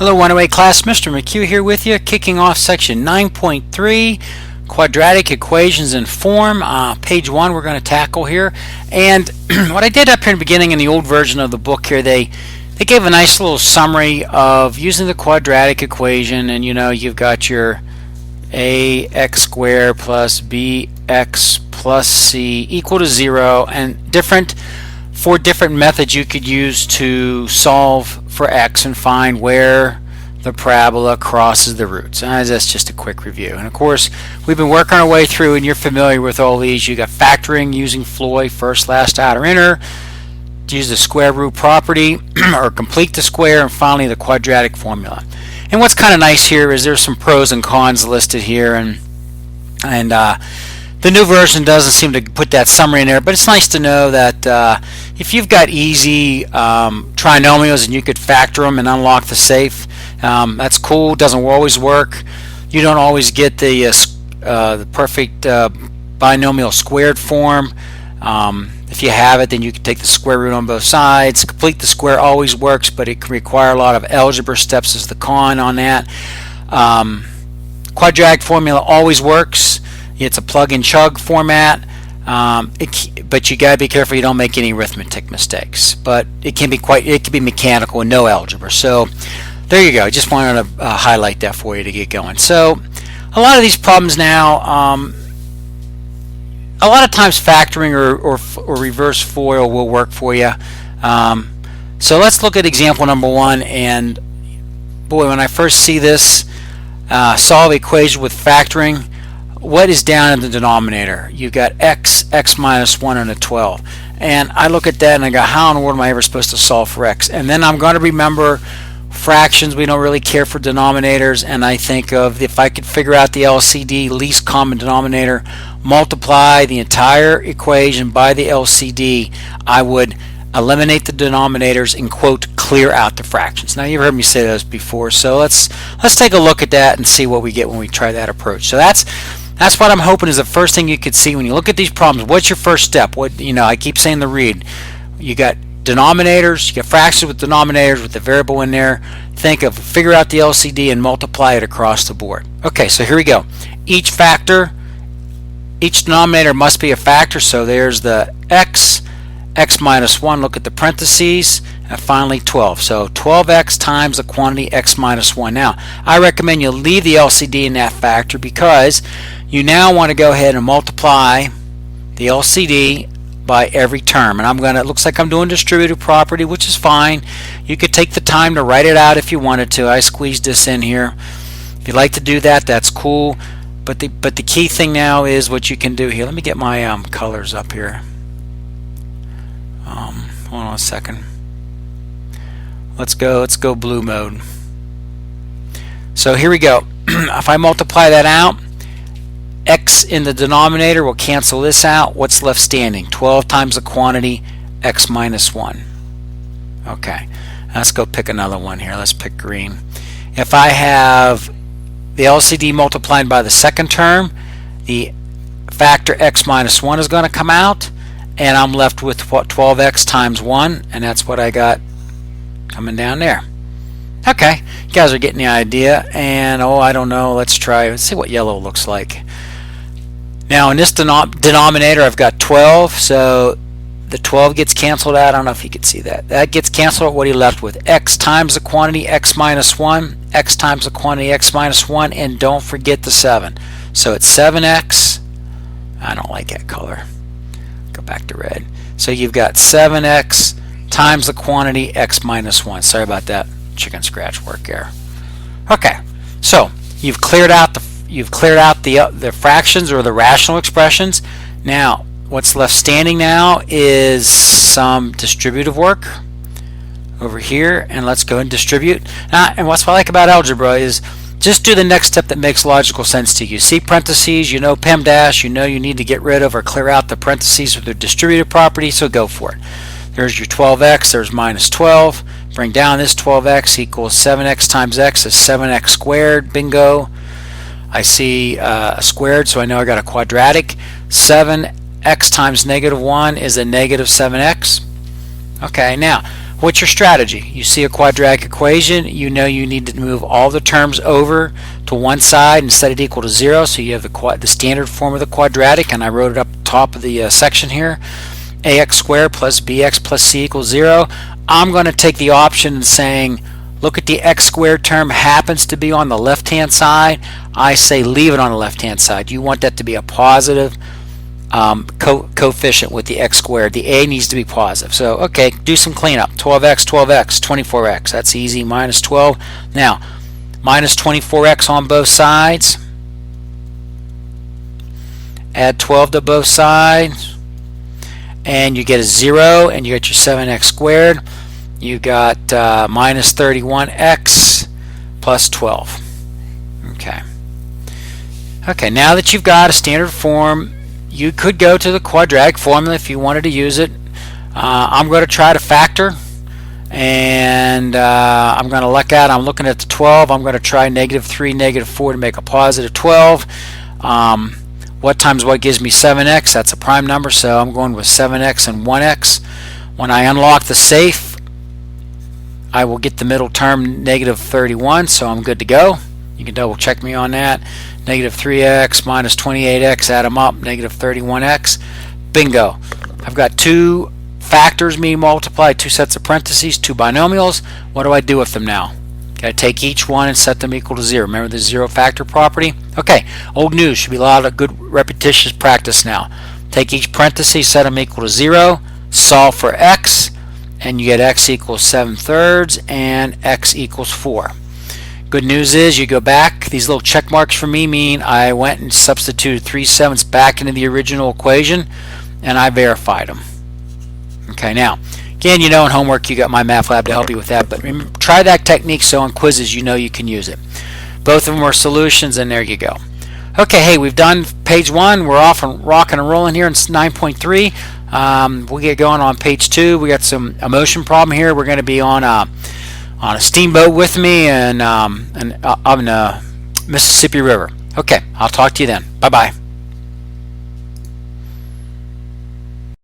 Hello 108 class, Mr. McHugh here with you, kicking off section 9.3, quadratic equations in form. Page 1 we're going to tackle here. And what I did up here in the beginning in the old version of the book here, they gave a nice little summary of using the quadratic equation, and you've got your ax squared plus bx plus c equal to 0, and four different methods you could use to solve for x and find where the parabola crosses the roots. That's just a quick review. And of course, we've been working our way through, and you're familiar with all these. You got factoring using Floyd, first, last, outer, inner. Use the square root property or complete the square, and finally the quadratic formula. And what's kind of nice here is there's some pros and cons listed here, and the new version doesn't seem to put that summary in there, but it's nice to know that if you've got easy trinomials and you could factor them and unlock the safe, that's cool. Doesn't always work. You don't always get the perfect binomial squared form. If you have it, then you can take the square root on both sides. Complete the square always works, but it can require a lot of algebra steps as the con on that. Quadratic formula always works. It's a plug and chug format, but you got to be careful you don't make any arithmetic mistakes. But it can be mechanical and no algebra. So there you go. Just wanted to highlight that for you to get going. So a lot of these problems now, a lot of times factoring or reverse FOIL will work for you. So let's look at example number 1. And boy, when I first see this, solve equation with factoring, what is down in the denominator? You've got x minus 1 and a 12. And I look at that and I go, how in the world am I ever supposed to solve for x? And then I'm going to remember fractions. We don't really care for denominators, and I think of, if I could figure out the LCD, least common denominator, multiply the entire equation by the LCD, I would eliminate the denominators and, quote, clear out the fractions. Now, you've heard me say those before, so let's take a look at that and see what we get when we try that approach. So that's what I'm hoping is the first thing you could see when you look at these problems. What's your first step? I keep saying the read. You got denominators, you get fractions with denominators with the variable in there. Figure out the LCD and multiply it across the board. Okay, so here we go. Each denominator must be a factor, so there's the x minus 1, look at the parentheses, and finally 12. So 12x times the quantity x minus 1. Now, I recommend you leave the LCD in that factor because you now want to go ahead and multiply the LCD by every term. And it looks like I'm doing distributive property, which is fine. You could take the time to write it out if you wanted to. I squeezed this in here. If you'd like to do that, that's cool. But the key thing now is what you can do here. Let me get my colors up here. Hold on a second. Let's go blue mode. So here we go. If I multiply that out, x in the denominator will cancel this out. What's left standing? 12 times the quantity, x minus 1. Okay, let's go pick another one here. Let's pick green. If I have the LCD multiplied by the second term, the factor x minus 1 is going to come out, and I'm left with what, 12x times 1, and that's what I got coming down there. Okay, you guys are getting the idea. And I don't know, let's see what yellow looks like. Now in this denominator I've got 12, so the 12 gets canceled out. I don't know if you can see that. That gets canceled out. What are you left with? X times the quantity x minus 1, x times the quantity x minus 1, and don't forget the 7. So it's 7x. I don't like that color. Go back to red. So you've got 7x times the quantity x minus 1. Sorry about that chicken scratch work there. Okay, so you've cleared out the fractions or the rational expressions. Now what's left standing now is some distributive work over here, and let's go and distribute. And what I like about algebra is just do the next step that makes logical sense to you. See parentheses, PEM dash, you need to get rid of or clear out the parentheses with their distributive property, so go for it. There's your 12x, there's minus 12. Bring down this 12x equals 7x times x is 7x squared. Bingo. I see a squared, so I know I got a quadratic. 7x times negative 1 is a negative 7x. Okay, now what's your strategy? You see a quadratic equation, you know you need to move all the terms over to one side and set it equal to 0, so you have the standard form of the quadratic, and I wrote it up top of the section here. Ax squared plus bx plus c equals 0. I'm going to take the option and saying, look at the x squared term happens to be on the left hand side. I say leave it on the left hand side. You want that to be a positive coefficient with the x squared. The a needs to be positive. So okay, do some cleanup. 12x, 12x, 24x. That's easy. Minus 12. Now, minus 24x on both sides. Add 12 to both sides. And you get a 0, and you get your 7x squared. You got minus 31x plus 12. Okay, now that you've got a standard form, you could go to the quadratic formula if you wanted to use it. I'm going to try to factor, and I'm going to look at, I'm looking at the 12. I'm going to try -3, -4 to make a positive 12. What times what gives me 7x? That's a prime number, so I'm going with 7x and 1x. When I unlock the safe, I will get the middle term -31, so I'm good to go. You can double check me on that. -3x minus 28x, add them up, -31x. Bingo. I've got two factors being multiplied, two sets of parentheses, two binomials. What do I do with them now? Got to take each one and set them equal to 0. Remember the zero factor property? Okay, old news. Should be a lot of good repetitious practice now. Take each parenthesis, set them equal to 0, solve for x, and you get x equals 7/3 and x equals 4. Good news is you go back. These little check marks for me mean I went and substituted 3/7 back into the original equation, and I verified them. Okay, now, again, you know in homework you got my math lab to help you with that, but remember, try that technique so on quizzes you know you can use it. Both of them are solutions, and there you go. Okay, hey, we've done page 1. We're off and rocking and rolling here in 9.3. We'll get going on page 2. We got some emotion problem here. We're going to be on a steamboat with me and on the Mississippi River. Okay, I'll talk to you then. Bye-bye.